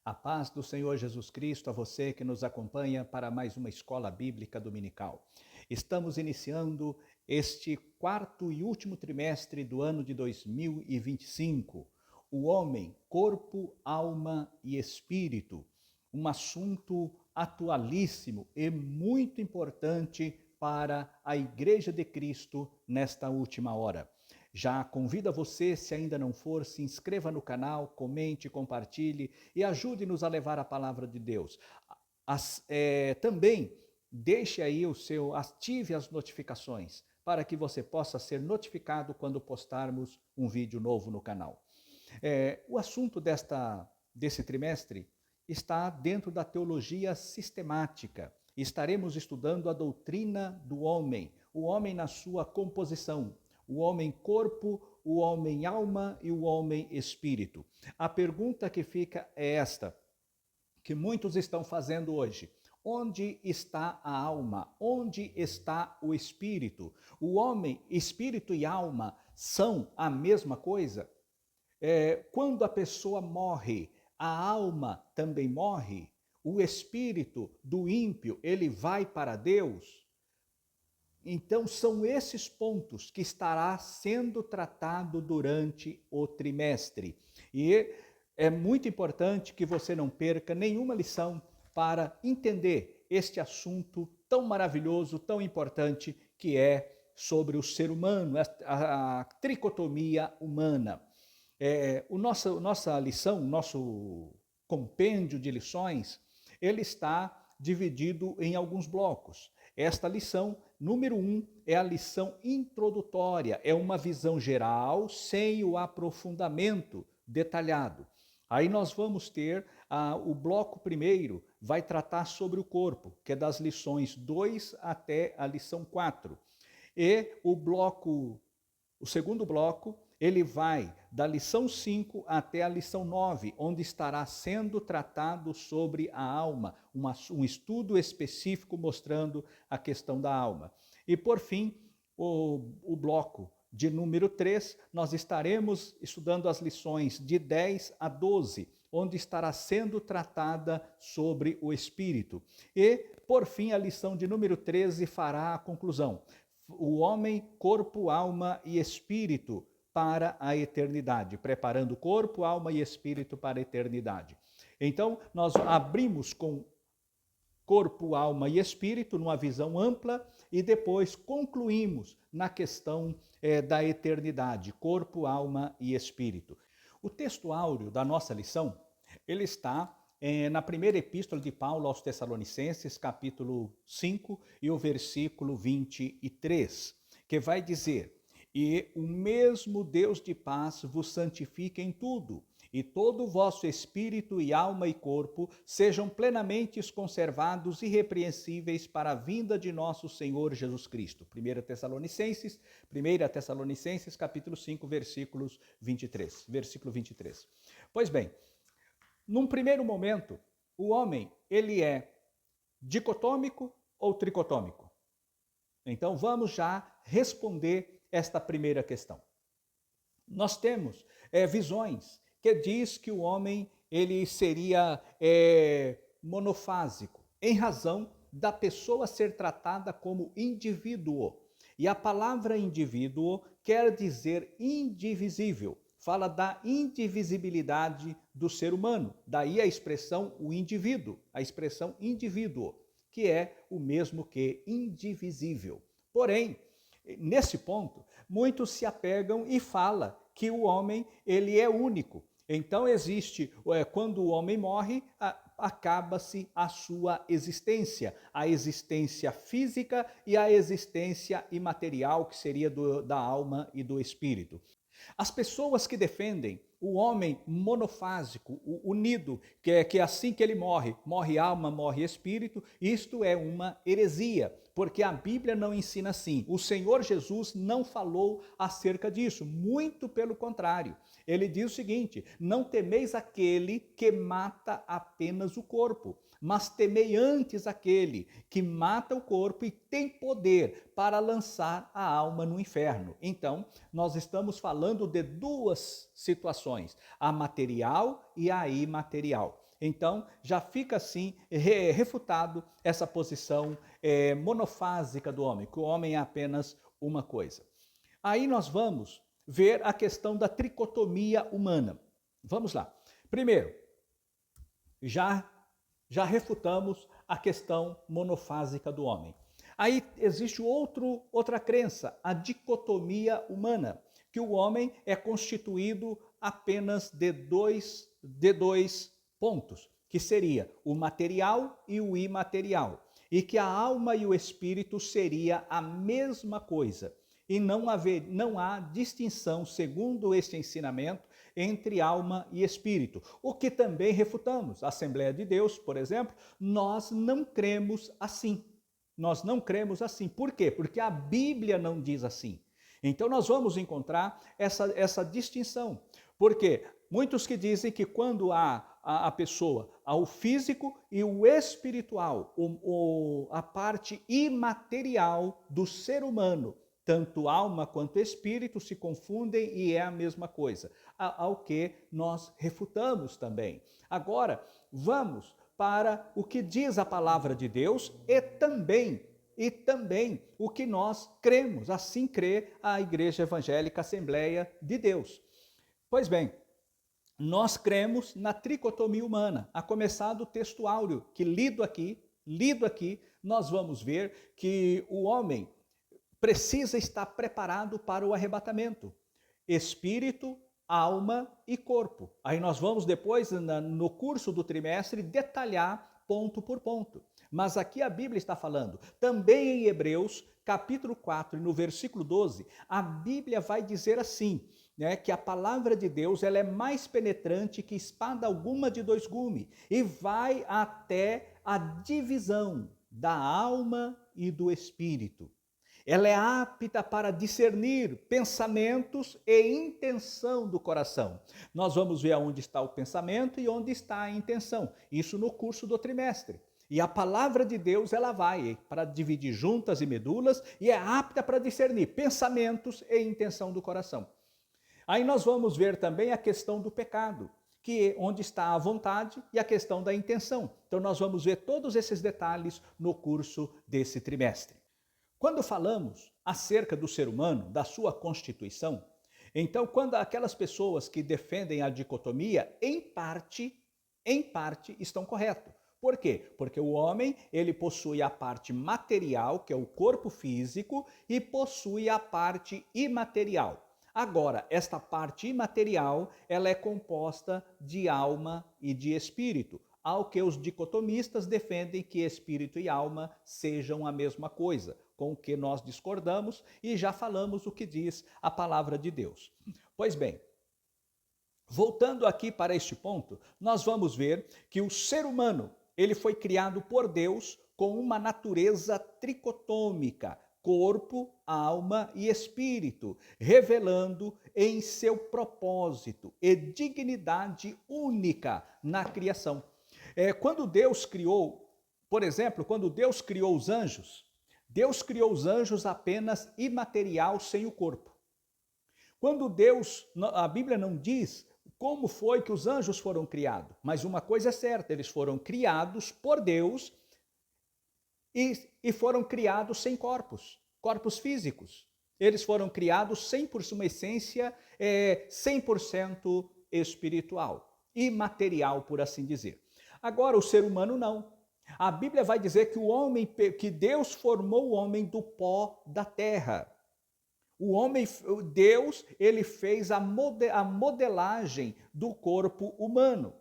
A paz do Senhor Jesus Cristo a você que nos acompanha para mais uma escola bíblica dominical. Estamos iniciando este quarto e último trimestre do ano de 2025. O homem, corpo, alma e espírito. Um assunto atualíssimo e muito importante para a Igreja de Cristo nesta última hora. Já convido a você, se ainda não for, se inscreva no canal, comente, compartilhe e ajude-nos a levar a palavra de Deus. Também deixe aí ative as notificações para que você possa ser notificado quando postarmos um vídeo novo no canal. O assunto desse trimestre está dentro da teologia sistemática. Estaremos estudando a doutrina do homem, o homem na sua composição, o homem corpo, o homem alma e o homem espírito. A pergunta que fica é esta, que muitos estão fazendo hoje. Onde está a alma? Onde está o espírito? O homem, espírito e alma são a mesma coisa? Quando a pessoa morre, a alma também morre? O espírito do ímpio, ele vai para Deus? Então, são esses pontos que estará sendo tratado durante o trimestre. E é muito importante que você não perca nenhuma lição para entender este assunto tão maravilhoso, tão importante, que é sobre o ser humano, a tricotomia humana. Nossa lição, nosso compêndio de lições, ele está dividido em alguns blocos. Esta lição, número 1, é a lição introdutória, é uma visão geral sem o aprofundamento detalhado. Aí nós vamos ter o bloco primeiro, vai tratar sobre o corpo, que é das lições 2 até a lição 4. E o segundo bloco, ele vai da lição 5 até a lição 9, onde estará sendo tratado sobre a alma, um estudo específico mostrando a questão da alma. E por fim, o bloco de número 3, nós estaremos estudando as lições de 10 a 12, onde estará sendo tratada sobre o espírito. E, por fim, a lição de número 13 fará a conclusão. O homem, corpo, alma e espírito para a eternidade, preparando corpo, alma e espírito para a eternidade. Então, nós abrimos com corpo, alma e espírito numa visão ampla e depois concluímos na questão da eternidade, corpo, alma e espírito. O texto áureo da nossa lição, ele está na primeira epístola de Paulo aos Tessalonicenses, capítulo 5 e o versículo 23, que vai dizer: e o mesmo Deus de paz vos santifique em tudo, e todo o vosso espírito e alma e corpo sejam plenamente conservados irrepreensíveis para a vinda de nosso Senhor Jesus Cristo. 1 Tessalonicenses, capítulo 5, versículo 23. Pois bem, num primeiro momento, o homem, ele é dicotômico ou tricotômico? Então, vamos já responder esta primeira questão. Nós temos visões que diz que o homem ele seria monofásico, em razão da pessoa ser tratada como indivíduo. E a palavra indivíduo quer dizer indivisível, fala da indivisibilidade do ser humano. Daí a expressão o indivíduo, a expressão indivíduo, que é o mesmo que indivisível. Porém, nesse ponto, muitos se apegam e falam que o homem ele é único. Então existe, quando o homem morre, acaba-se a sua existência, a existência física e a existência imaterial, que seria da alma e do espírito. As pessoas que defendem o homem monofásico, unido, que é assim que ele morre, morre alma, morre espírito, isto é uma heresia, porque a Bíblia não ensina assim. O Senhor Jesus não falou acerca disso, muito pelo contrário. Ele diz o seguinte: não temeis aquele que mata apenas o corpo, mas temei antes aquele que mata o corpo e tem poder para lançar a alma no inferno. Então, nós estamos falando de duas situações, a material e a imaterial. Então, já fica assim refutado essa posição monofásica do homem, que o homem é apenas uma coisa. Aí nós vamos ver a questão da tricotomia humana. Vamos lá. Primeiro, já refutamos a questão monofásica do homem. Aí existe outra crença, a dicotomia humana, que o homem é constituído apenas de dois pontos, que seria o material e o imaterial, e que a alma e o espírito seria a mesma coisa. E não há distinção, segundo este ensinamento, entre alma e espírito. O que também refutamos. A Assembleia de Deus, por exemplo, nós não cremos assim. Nós não cremos assim. Por quê? Porque a Bíblia não diz assim. Então nós vamos encontrar essa distinção. Porque muitos que dizem que quando há a pessoa, há o físico e o espiritual, a parte imaterial do ser humano, tanto alma quanto espírito se confundem e é a mesma coisa, ao que nós refutamos também. Agora, vamos para o que diz a palavra de Deus e também o que nós cremos, assim crê a Igreja Evangélica Assembleia de Deus. Pois bem, nós cremos na tricotomia humana, a começar do texto áureo, que lido aqui, nós vamos ver que o homem precisa estar preparado para o arrebatamento. Espírito, alma e corpo. Aí nós vamos depois, no curso do trimestre, detalhar ponto por ponto. Mas aqui a Bíblia está falando, também em Hebreus, capítulo 4, no versículo 12, a Bíblia vai dizer assim, né, que a palavra de Deus ela é mais penetrante que espada alguma de dois gumes e vai até a divisão da alma e do espírito. Ela é apta para discernir pensamentos e intenção do coração. Nós vamos ver onde está o pensamento e onde está a intenção. Isso no curso do trimestre. E a palavra de Deus, ela vai para dividir juntas e medulas e é apta para discernir pensamentos e intenção do coração. Aí nós vamos ver também a questão do pecado, que é onde está a vontade e a questão da intenção. Então nós vamos ver todos esses detalhes no curso desse trimestre. Quando falamos acerca do ser humano, da sua constituição, então quando aquelas pessoas que defendem a dicotomia, em parte estão corretos. Por quê? Porque o homem, ele possui a parte material, que é o corpo físico, e possui a parte imaterial. Agora, esta parte imaterial, ela é composta de alma e de espírito, ao que os dicotomistas defendem que espírito e alma sejam a mesma coisa, com o que nós discordamos e já falamos o que diz a palavra de Deus. Pois bem, voltando aqui para este ponto, nós vamos ver que o ser humano, ele foi criado por Deus com uma natureza tricotômica, corpo, alma e espírito, revelando em seu propósito e dignidade única na criação. Quando Deus criou, por exemplo, quando Deus criou os anjos apenas imaterial, sem o corpo. Quando Deus, a Bíblia não diz como foi que os anjos foram criados, mas uma coisa é certa, eles foram criados por Deus e foram criados sem corpos físicos. Eles foram criados sem por uma essência 100% espiritual, imaterial, por assim dizer. Agora, o ser humano não. A Bíblia vai dizer que Deus formou o homem do pó da terra. Deus, ele fez a modelagem do corpo humano.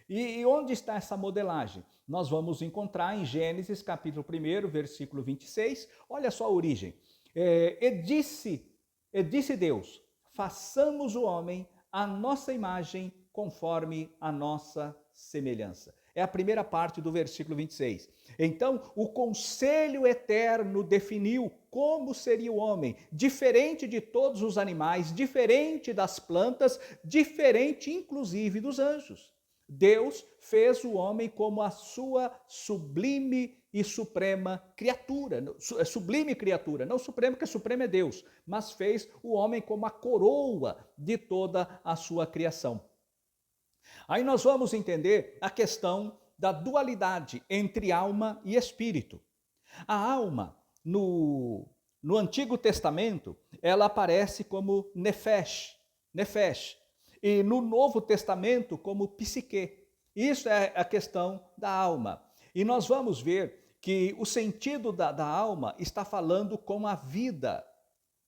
E onde está essa modelagem? Nós vamos encontrar em Gênesis, capítulo 1, versículo 26. Olha só a origem. E disse Deus, façamos o homem à nossa imagem, conforme a nossa semelhança. É a primeira parte do versículo 26. Então, o conselho eterno definiu como seria o homem, diferente de todos os animais, diferente das plantas, diferente inclusive dos anjos. Deus fez o homem como a sua sublime e suprema criatura. Sublime criatura, não suprema, porque supremo é Deus, mas fez o homem como a coroa de toda a sua criação. Aí nós vamos entender a questão da dualidade entre alma e espírito. A alma, no Antigo Testamento, ela aparece como nefesh, e no Novo Testamento como psique. Isso é a questão da alma. E nós vamos ver que o sentido da alma está falando com a vida,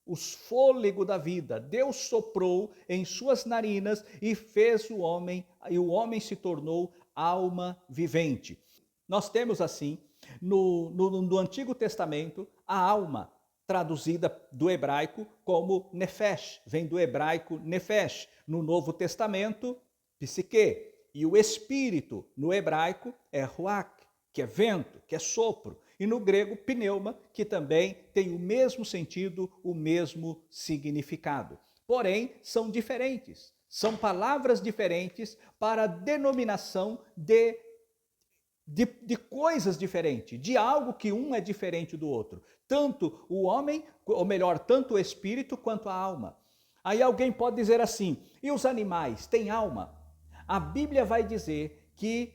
os fôlego da vida. Deus soprou em suas narinas e fez o homem, e o homem se tornou alma vivente. Nós temos assim, no Antigo Testamento, a alma, traduzida do hebraico como nefesh, vem do hebraico nefesh. No Novo Testamento, psique. E o espírito, no hebraico, é ruach, que é vento, que é sopro. E no grego, pneuma, que também tem o mesmo sentido, o mesmo significado. Porém, são diferentes. São palavras diferentes para a denominação de coisas diferentes, de algo que um é diferente do outro. Tanto o homem, ou melhor, tanto o espírito quanto a alma. Aí alguém pode dizer assim, e os animais têm alma? A Bíblia vai dizer que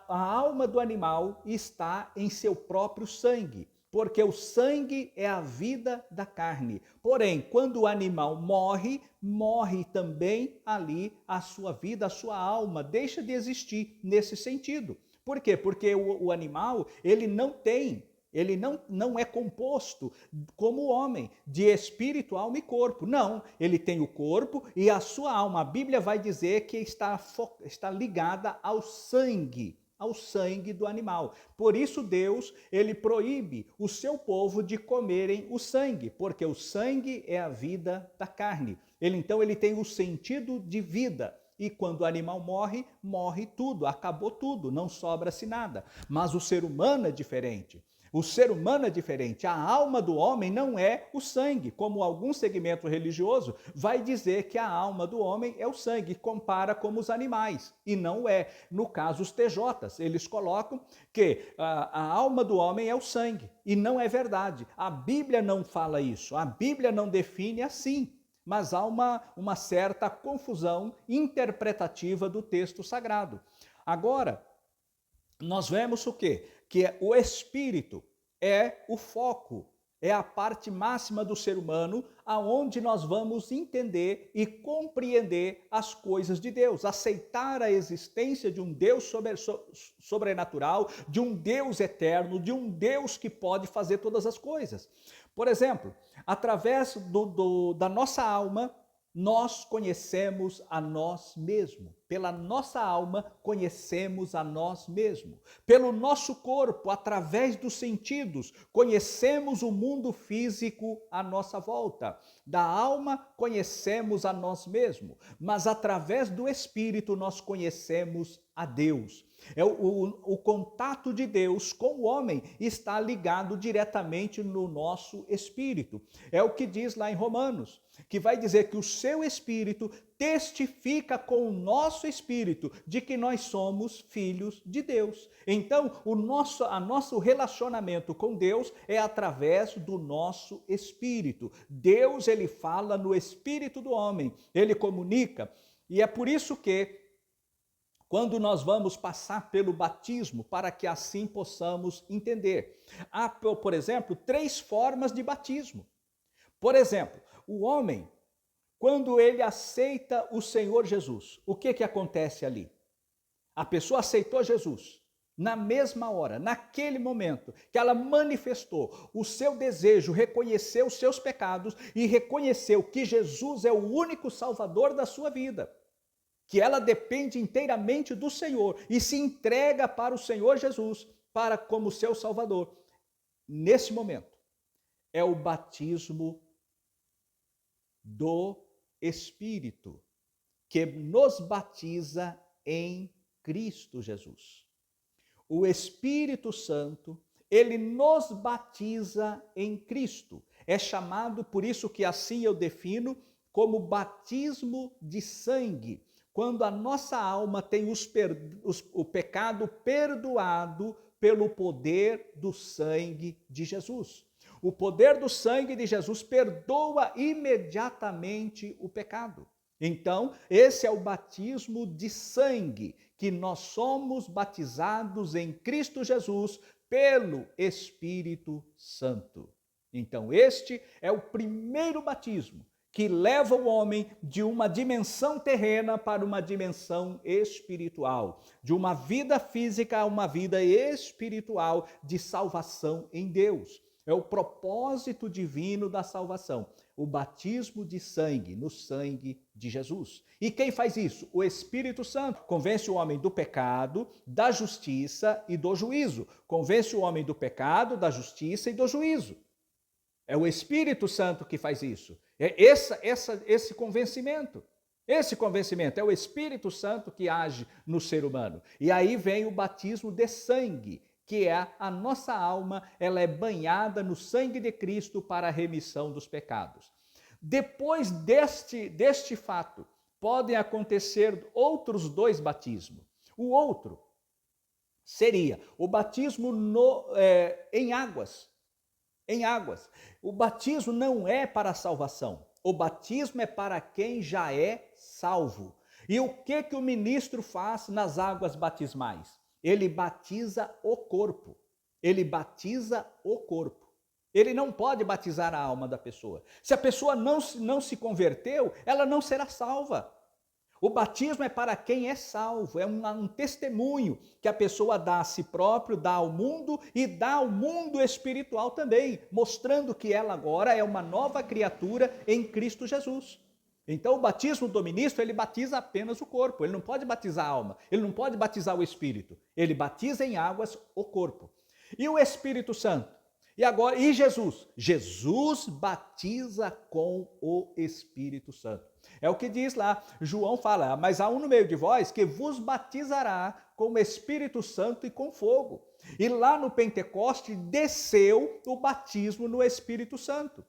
a alma do animal está em seu próprio sangue, porque o sangue é a vida da carne. Porém, quando o animal morre, morre também ali a sua vida, a sua alma, deixa de existir nesse sentido. Por quê? Porque o animal, ele não é composto como o homem, de espírito, alma e corpo. Não, ele tem o corpo e a sua alma. A Bíblia vai dizer que está ligada ao sangue do animal. Por isso Deus, ele proíbe o seu povo de comerem o sangue, porque o sangue é a vida da carne. Então ele tem o sentido de vida. E quando o animal morre, morre tudo, acabou tudo, não sobra-se nada. Mas o ser humano é diferente. O ser humano é diferente. A alma do homem não é o sangue, como algum segmento religioso vai dizer que a alma do homem é o sangue, compara como os animais, e não é. No caso, os TJs, eles colocam que a alma do homem é o sangue, e não é verdade. A Bíblia não fala isso, a Bíblia não define assim. Mas há uma certa confusão interpretativa do texto sagrado. Agora, nós vemos o quê? Que o espírito é o foco, é a parte máxima do ser humano, aonde nós vamos entender e compreender as coisas de Deus, aceitar a existência de um Deus sobrenatural, de um Deus eterno, de um Deus que pode fazer todas as coisas. Por exemplo, através da nossa alma, nós conhecemos a nós mesmos. Pela nossa alma, conhecemos a nós mesmos. Pelo nosso corpo, através dos sentidos, conhecemos o mundo físico à nossa volta. Da alma, conhecemos a nós mesmos. Mas através do Espírito, nós conhecemos a Deus. O contato de Deus com o homem está ligado diretamente no nosso espírito. É o que diz lá em Romanos, que vai dizer que o seu espírito testifica com o nosso espírito de que nós somos filhos de Deus. Então, o nosso relacionamento com Deus é através do nosso espírito. Deus, ele fala no espírito do homem, ele comunica, e é por isso que quando nós vamos passar pelo batismo, para que assim possamos entender. Há, por exemplo, 3 formas de batismo. Por exemplo, o homem, quando ele aceita o Senhor Jesus, o que acontece ali? A pessoa aceitou Jesus. Na mesma hora, naquele momento que ela manifestou o seu desejo, reconheceu os seus pecados e reconheceu que Jesus é o único Salvador da sua vida, que ela depende inteiramente do Senhor e se entrega para o Senhor Jesus como seu Salvador. Nesse momento, é o batismo do Espírito, que nos batiza em Cristo Jesus. O Espírito Santo, ele nos batiza em Cristo. É chamado, por isso que assim eu defino, como batismo de sangue. Quando a nossa alma tem o pecado perdoado pelo poder do sangue de Jesus. O poder do sangue de Jesus perdoa imediatamente o pecado. Então, esse é o batismo de sangue, que nós somos batizados em Cristo Jesus pelo Espírito Santo. Então, este é o primeiro batismo que leva o homem de uma dimensão terrena para uma dimensão espiritual, de uma vida física a uma vida espiritual de salvação em Deus. É o propósito divino da salvação, o batismo de sangue, no sangue de Jesus. E quem faz isso? O Espírito Santo. Convence o homem do pecado, da justiça e do juízo. Convence o homem do pecado, da justiça e do juízo. É o Espírito Santo que faz isso. É esse convencimento. Esse convencimento é o Espírito Santo que age no ser humano. E aí vem o batismo de sangue, que é a nossa alma, ela é banhada no sangue de Cristo para a remissão dos pecados. Depois deste fato, podem acontecer outros dois batismos. O outro seria o batismo em águas. Em águas. O batismo não é para a salvação. O batismo é para quem já é salvo. E o que o ministro faz nas águas batismais? Ele batiza o corpo. Ele batiza o corpo. Ele não pode batizar a alma da pessoa. Se a pessoa não se converteu, ela não será salva. O batismo é para quem é salvo, é um testemunho que a pessoa dá a si próprio, dá ao mundo e dá ao mundo espiritual também, mostrando que ela agora é uma nova criatura em Cristo Jesus. Então o batismo do ministro, ele batiza apenas o corpo, ele não pode batizar a alma, ele não pode batizar o espírito, ele batiza em águas o corpo. E o Espírito Santo? E Jesus? Jesus batiza com o Espírito Santo. É o que diz lá, João fala, mas há um no meio de vós que vos batizará com o Espírito Santo e com fogo. E lá no Pentecoste desceu o batismo no Espírito Santo.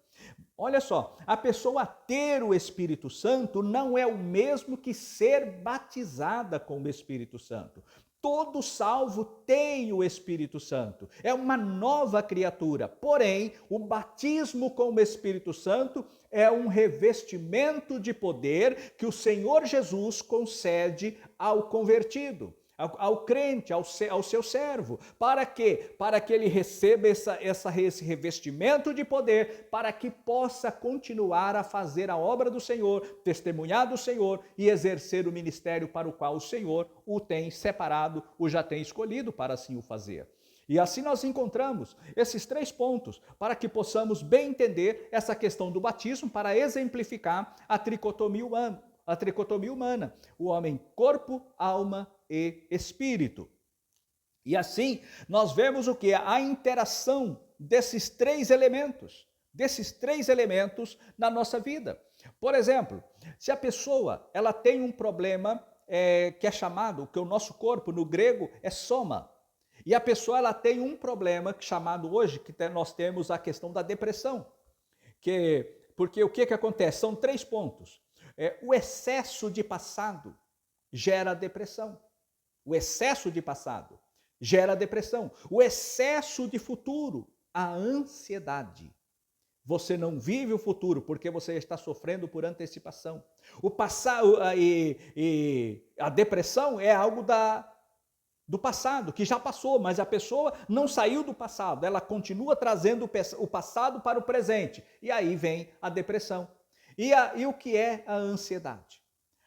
Olha só, a pessoa ter o Espírito Santo não é o mesmo que ser batizada com o Espírito Santo. Todo salvo tem o Espírito Santo, é uma nova criatura. Porém, o batismo com o Espírito Santo é um revestimento de poder que o Senhor Jesus concede ao convertido, ao crente, ao seu servo. Para quê? Para que ele receba esse revestimento de poder, para que possa continuar a fazer a obra do Senhor, testemunhar do Senhor e exercer o ministério para o qual o Senhor o tem separado, o já tem escolhido para assim o fazer. E assim nós encontramos esses 3 pontos para que possamos bem entender essa questão do batismo para exemplificar a tricotomia humana, o homem corpo, alma e espírito. E assim nós vemos o que? A interação desses 3 elementos, na nossa vida. Por exemplo, se a pessoa ela tem um problema que é chamado, que o nosso corpo no grego é soma, e a pessoa ela tem um problema chamado hoje, que nós temos a questão da depressão, porque o que acontece? São 3 pontos. O excesso de passado gera depressão. O excesso de passado gera depressão. O excesso de futuro, a ansiedade. Você não vive o futuro porque você está sofrendo por antecipação. O passado e a depressão é algo do passado, que já passou, mas a pessoa não saiu do passado, ela continua trazendo o passado para o presente. E aí vem a depressão. E o que é a ansiedade?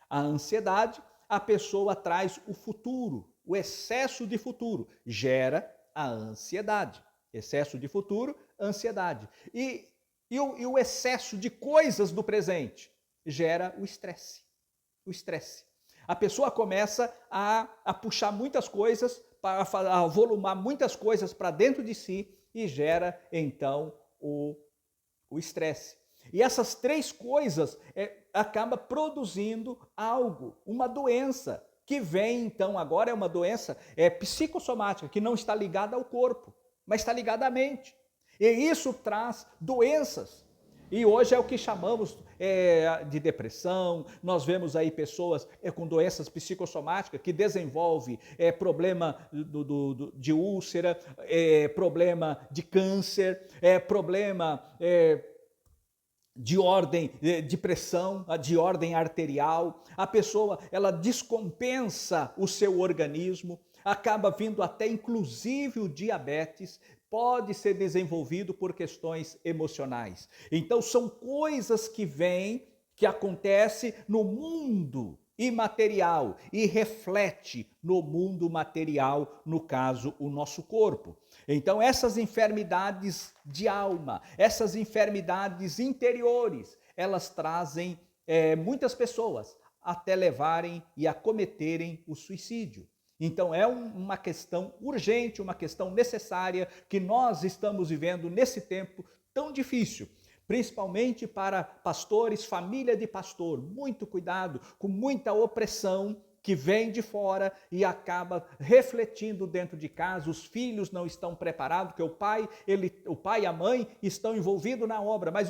A ansiedade, a pessoa traz o futuro, o excesso de futuro, gera a ansiedade. Excesso de futuro, ansiedade. E o excesso de coisas do presente gera o estresse. O estresse. A pessoa começa a puxar muitas coisas, a volumar muitas coisas para dentro de si e gera, então, o estresse. E essas 3 coisas acabam produzindo algo, uma doença, que vem, então, agora é uma doença psicossomática, que não está ligada ao corpo, mas está ligada à mente. E isso traz doenças. E hoje é o que chamamos de depressão. Nós vemos aí pessoas com doenças psicossomáticas que desenvolvem problema de úlcera, problema de câncer, problema de ordem de pressão, de ordem arterial. A pessoa, ela descompensa o seu organismo, acaba vindo até inclusive o diabetes, pode ser desenvolvido por questões emocionais. Então são coisas que vêm, que acontece no mundo imaterial e reflete no mundo material, no caso, o nosso corpo. Então, essas enfermidades de alma, essas enfermidades interiores, elas trazem muitas pessoas até levarem e acometerem o suicídio. Então, é uma questão urgente, uma questão necessária que nós estamos vivendo nesse tempo tão difícil. Principalmente para pastores, família de pastor, muito cuidado, com muita opressão que vem de fora e acaba refletindo dentro de casa. Os filhos não estão preparados, porque o pai e a mãe estão envolvidos na obra, mas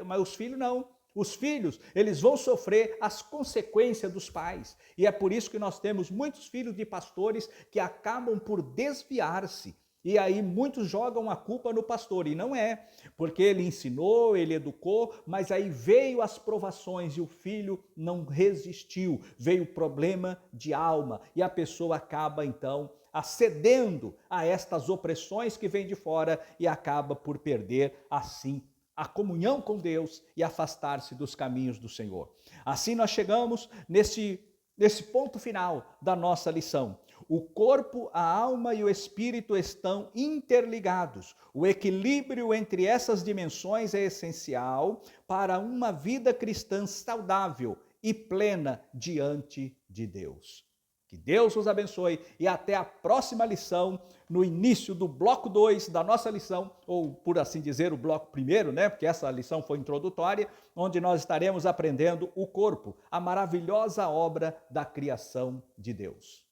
mas os filhos não. Os filhos, eles vão sofrer as consequências dos pais. E é por isso que nós temos muitos filhos de pastores que acabam por desviar-se. E aí muitos jogam a culpa no pastor, e não é, porque ele ensinou, ele educou, mas aí veio as provações e o filho não resistiu, veio o problema de alma, e a pessoa acaba então cedendo a estas opressões que vêm de fora e acaba por perder assim a comunhão com Deus e afastar-se dos caminhos do Senhor. Assim nós chegamos nesse ponto final da nossa lição. O corpo, a alma e o espírito estão interligados. O equilíbrio entre essas dimensões é essencial para uma vida cristã saudável e plena diante de Deus. Que Deus os abençoe e até a próxima lição, no início do bloco 2 da nossa lição, ou por assim dizer, o bloco 1, né? Porque essa lição foi introdutória, onde nós estaremos aprendendo o corpo, a maravilhosa obra da criação de Deus.